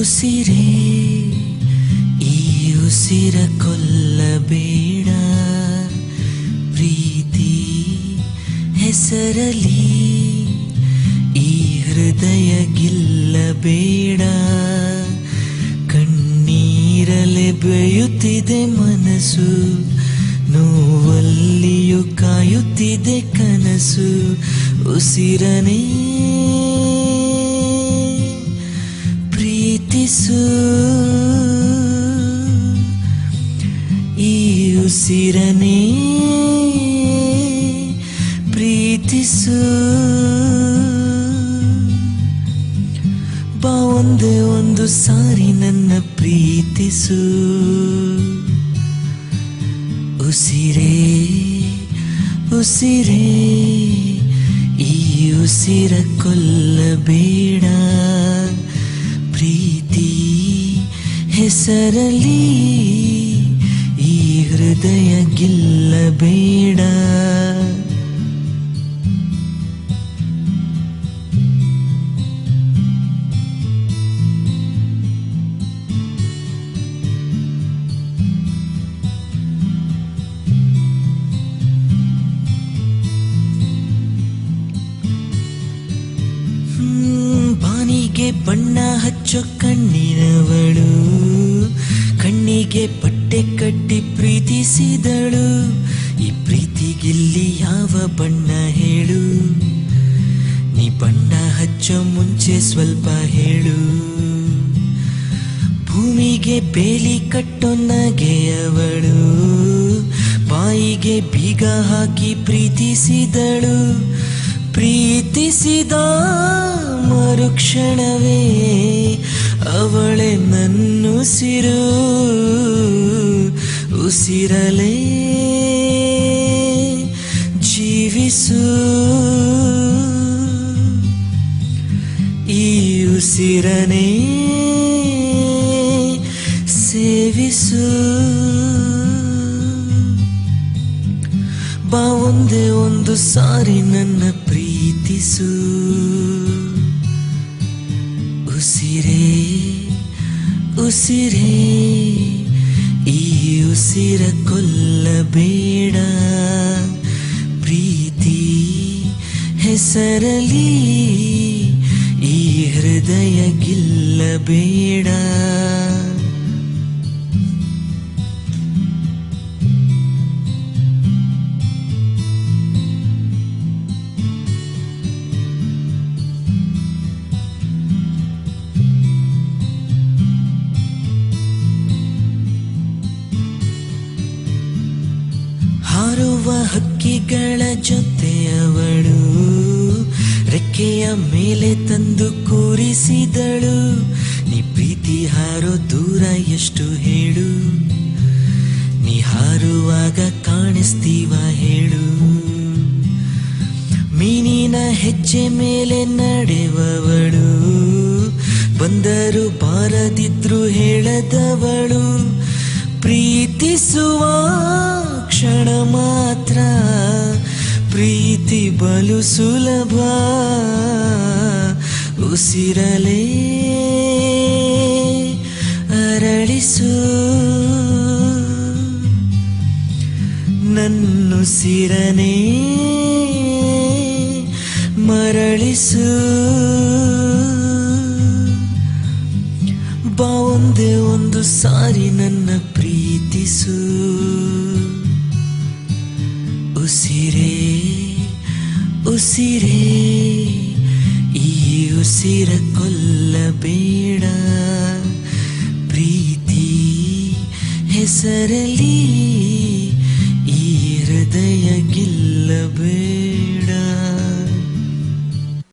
ಉಸಿರೇ ಈ ಉಸಿರ ಕೊಲ್ಲಬೇಡ, ಪ್ರೀತಿ ಹೆಸರಲಿ ಈ ಹೃದಯ ಗಿಲ್ಲಬೇಡ. ಕಣ್ಣೀರಲೆ ಬೇಯುತ್ತಿದೆ ಮನಸ್ಸು, ನೋವಲ್ಲಿಯೂ ಕಾಯುತ್ತಿದೆ ಕನಸು. ಉಸಿರನೇ ಪ್ರೀತಿಸು, ಈ ಉಸಿರನೇ ಪ್ರೀತಿಸು. ಬಾ ಒಂದೇ ಒಂದು ಸಾರಿ ನನ್ನ ಪ್ರೀತಿಸು. ಉಸಿರೇ ಉಸಿರೇ ಈ ಉಸಿರ ಕೊಲ್ಲಬೇಡ, ಪ್ರೀತಿ ಹೆಸರಲಿ ಈ ಹೃದಯ ಗಿಲ್ಲಬೇಡ. ಬಾನಿಗೆ ಬಣ್ಣ ಹಚ್ಚೋ ಕಣ್ಣಿನವಳು, ಕಣ್ಣಿಗೆ ಬಟ್ಟೆ ಕಟ್ಟಿ ಪ್ರೀತಿಸಿದಳು. ಈ ಪ್ರೀತಿಗಿಲ್ಲಿ ಯಾವ ಬಣ್ಣ ಹೇಳು, ನೀ ಬಣ್ಣ ಹಚ್ಚೋ ಮುಂಚೆ ಸ್ವಲ್ಪ ಹೇಳು. ಭೂಮಿಗೆ ಬೇಲಿ ಕಟ್ಟೋ ನಗೆಯವಳು, ಬಾಯಿಗೆ ಬೀಗ ಹಾಕಿ ಪ್ರೀತಿಸಿದಳು. ಪ್ರೀತಿಸಿದ ಮರುಕ್ಷಣವೇ ಅವಳೆ ನನ್ನುಸಿರು. ಉಸಿರಲೇ ಜೀವಿಸು, ಈ ಉಸಿರನೇ ಸೇವಿಸು. ಬಾ ಒಂದೇ ಒಂದು ಸಾರಿ ನನ್ನ ಪ್ರೀತಿಸು. ಉಸಿರೇ ಉಸಿರೇ ಈ ಉಸಿರ ಕೊಲ್ಲಬೇಡ, ಪ್ರೀತಿ ಹೆಸರಲಿ ಈ ಹೃದಯ ಗಿಲ್ಲಬೇಡ. ಹಾರುವ ಹಕ್ಕಿಗಳ ಜೊತೆಯವಳು, ರೆಕ್ಕೆಯ ಮೇಲೆ ತಂದು ಕೂರಿಸಿದಳು. ನೀ ಪ್ರೀತಿ ಹಾರೋ ದೂರ ಎಷ್ಟು ಹೇಳು, ನೀ ಹಾರುವಾಗ ಕಾಣಿಸ್ತೀವ ಹೇಳು. ಮೀನಿನ ಹೆಜ್ಜೆ ಮೇಲೆ ನಡೆವವಳು, ಬಂದರು ಬಾರದಿದ್ರು ಹೇಳದವಳು. ಪ್ರೀತಿಸುವ ಕ್ಷಣ ಮಾತ್ರ ಪ್ರೀತಿ ಬಲು ಸುಲಭ. ಉಸಿರಲೇ ಅರಳಿಸು, ನನ್ನುಸಿರನೇ ಮರಳಿಸು. ಬಾ ಒಂದೇ ಒಂದು ಸಾರಿ ನನ್ನ ಪ್ರೀತಿಸು. ಉಸಿರೇ ಉಸಿರೇ ಈ ಉಸಿರ ಕೊಲ್ಲಬೇಡ, ಪ್ರೀತಿ ಹೆಸರಲಿ ಈ ಹೃದಯ ಗಿಲ್ಲಬೇಡ.